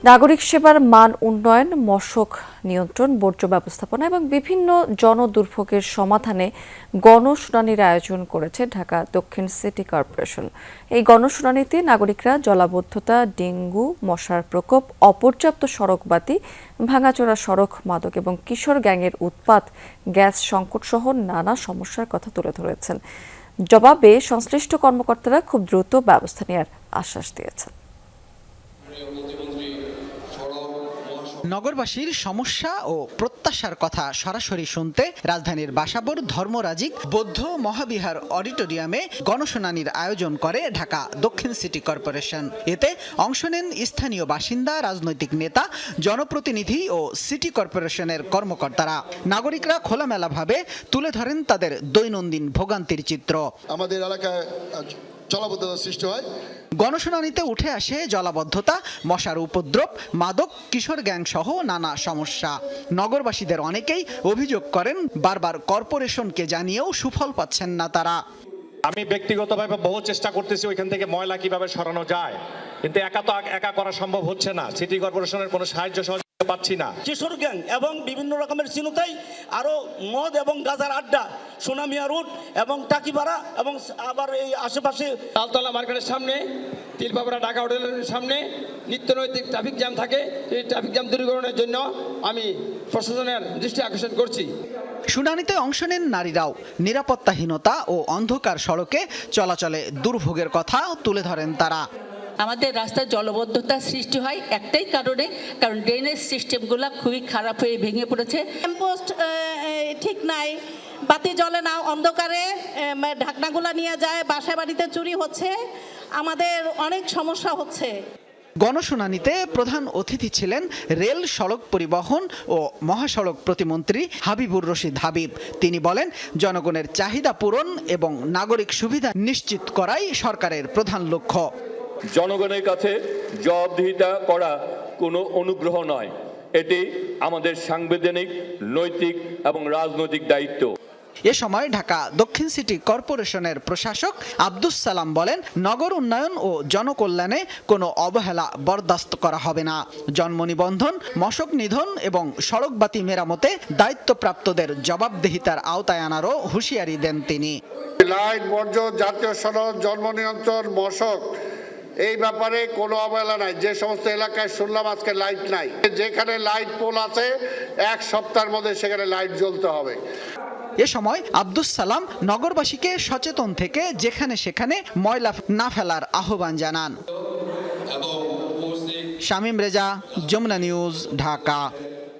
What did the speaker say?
নাগরিক সেবার মান উন্নয়ন, মশক নিয়ন্ত্রণ, বর্জ্য ব্যবস্থাপনা এবং বিভিন্ন জনদুর্ভোগের সমাধানে গণশুনানির আয়োজন করেছে ঢাকা দক্ষিণ সিটি কর্পোরেশন। এই গণশুনানিতে নাগরিকরা জলাবদ্ধতা, ডেঙ্গু, মশার প্রকোপ, অপর্যাপ্ত সড়কবাতি, ভাঙাচোরা সড়ক, মাদক এবং কিশোর গ্যাংয়ের উৎপাত, গ্যাস সংকট সহ নানা সমস্যার কথা তুলে ধরেছেন। জবাবে সংশ্লিষ্ট কর্মকর্তারা খুব দ্রুত ব্যবস্থা নেওয়ার আশ্বাস দিয়েছেন। নগরবাসীর সমস্যা ও প্রত্যাশার কথা সরাসরি শুনতে রাজধানীর বাসাবোর ধর্মরাজিক বৌদ্ধ মহাবিহার অডিটোরিয়ামে গণশুনানির আয়োজন করে ঢাকা দক্ষিণ সিটি কর্পোরেশন। এতে অংশ নেন স্থানীয় বাসিন্দা, রাজনৈতিক নেতা, জনপ্রতিনিধি ও সিটি কর্পোরেশনের কর্মকর্তারা। নাগরিকরা খোলামেলাভাবে তুলে ধরেন তাদের দৈনন্দিন ভোগান্তির চিত্র। আমাদের এলাকায় জলাবদ্ধতা সৃষ্টি হয়। গণশুনানিতে উঠে আসে জলাবদ্ধতা, মশার উপদ্রব, মাদক, কিশোর গ্যাং সহ নানা সমস্যা। নগরবাসীদের অনেকেই অভিযোগ করেন বারবার কর্পোরেশনকে জানিয়েও সুফল পাচ্ছেন না তারা। আমি ব্যক্তিগতভাবে বহু চেষ্টা করতেছি ওইখান থেকে ময়লা কিভাবে সরানো যায়, কিন্তু একা করা সম্ভব হচ্ছে না। সিটি কর্পোরেশনের কোনো সাহায্য সহযোগিতা পাচ্ছি না। কিশোর গ্যাং এবং বিভিন্ন রকমের চিনুতাই, আরো মদ এবং গাজার আড্ডা, সোনামিয়া রুট এবং টাকিপাড়া এবং আবার এই আশেপাশে তালতলা মার্কেটের সামনে, তিলপাড়া ঢাকা হোটেলের সামনে নিত্যনৈতিক ট্রাফিক জ্যাম থাকে। এই ট্রাফিক জ্যাম দূরীকরণের জন্য আমি প্রশাসনের দৃষ্টি আকর্ষণ করছি। শুনানিতে অংশ নেন নারীরাও। নিরাপত্তাহীনতা ও অন্ধকার সড়কে চলাচলে দুর্ভোগের কথা তুলে ধরেন তারা। আমাদের রাস্তায় জলবদ্ধতার সৃষ্টি হয় একটাই কারণে, কারণ ড্রেনেজ সিস্টেমগুলো খুবই খারাপ হয়ে ভেঙে পড়েছে। ল্যাম্পপোস্ট ঠিক নাই, বাতি জ্বলে না, অন্ধকারে ঢাকনাগুলো নিয়ে যায়, বাসায় বাড়িতে চুরি হচ্ছে, আমাদের অনেক সমস্যা হচ্ছে। গণশুনানিতে প্রধান অতিথি ছিলেন রেল, সড়ক পরিবহন ও মহাসড়ক প্রতিমন্ত্রী হাবিবুর রশিদ হাবিব। তিনি বলেন, জনগণের চাহিদা পূরণ এবং নাগরিক সুবিধা নিশ্চিত করাই সরকারের প্রধান লক্ষ্য। জনগণের কাছে জবাবদিহিতা করা কোনো অনুগ্রহ নয়, এটি আমাদের সাংবিধানিক, নৈতিক এবং রাজনৈতিক দায়িত্ব। এ সময় ঢাকা দক্ষিণ সিটি কর্পোরেশনের প্রশাসক আব্দুস সালাম বলেন, নগর উন্নয়ন ও জনকল্যাণে কোনো অবহেলা বরদাস্ত করা হবে না। জন্ম নিবন্ধন, মশক নিধন এবং সড়কবাতি মেরামতে দায়িত্বপ্রাপ্তদের জবাবদিহিতার আওতায় আনারও হুঁশিয়ারি দেন তিনি। লাইট, বর্জ্য, জাতীয় সড়ক, জন্ম নিয়ন্ত্রণ, মশক, এই ব্যাপারে কোনো অবহেলা নাই। যে সমস্ত এলাকায় শুনলাম আজকে লাইট নাই, যেখানে লাইট পোল আছে 1 সপ্তাহের মধ্যে সেখানে লাইট জ্বলতে হবে। এ সময় আব্দুস সালাম নগরবাসীকে সচেতন থেকে যেখানে সেখানে ময়লা না ফেলার আহ্বান জানান। শামীম রেজা, যমুনা নিউজ, ঢাকা।